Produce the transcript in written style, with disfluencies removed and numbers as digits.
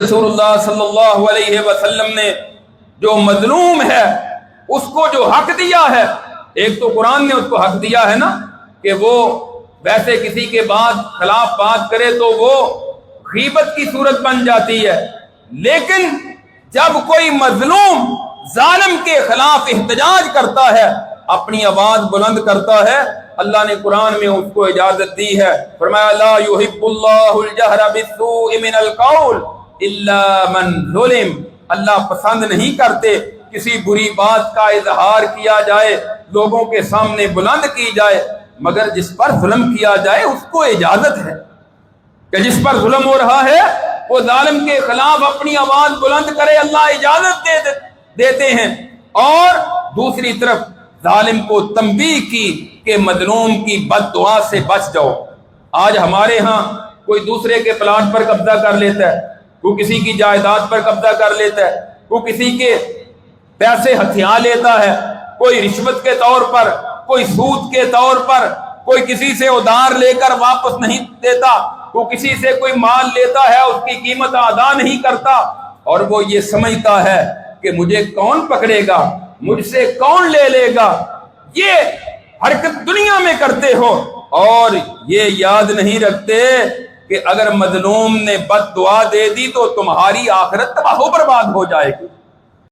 रसूलुल्लाह सल्लल्लाहु अलैहि वसल्लम ने जो मजलूम है उसको जो हक दिया है, एक तो कुरान ने उसको हक दिया है ना कि वो वैसे किसी के बाद खिलाफ बात करे तो वो गीबत की सूरत बन जाती है, लेकिन जब कोई मजलूम जालिम के खिलाफ इहतजाज करता है, अपनी आवाज बुलंद करता है, अल्लाह ने कुरान में उसको इजाजत दी है। फरमाया ला युहिब्बुल्लाहुल जहरा बिस्सूइ मिनल कौल इल्ला मन ज़ुलिम। अल्लाह पसंद नहीं करते किसी बुरी बात का इजहार किया जाए, लोगों के सामने बुलंद की जाए, मगर जिस पर जुल्म किया जाए उसको इजाजत है कि जिस पर जुल्म हो रहा है वो जालिम के खिलाफ अपनी आवाज बुलंद करे, अल्लाह इजाजत देते हैं। और दूसरी तरफ जालिम को तंबीह की कि मजलूम की बददुआ से बच जाओ। आज हमारे यहाँ कोई दूसरे के प्लाट पर कब्जा कर लेता है, वो किसी की जायदाद पर कब्जा कर लेता है, वो किसी के पैसे हथिया लेता है, कोई रिश्वत के तौर पर, कोई सूद के तौर पर, कोई किसी से उधार लेकर वापस नहीं देता, वो किसी से कोई माल लेता है उसकी कीमत अदा नहीं करता, और वो ये समझता है कि मुझे कौन पकड़ेगा, मुझसे कौन ले लेगा। ये हरकत दुनिया में करते हो और ये याद नहीं रखते कि अगर मजलूम ने बद्दुआ दे दी तो तुम्हारी आखिरत तबाह बर्बाद हो जाएगी।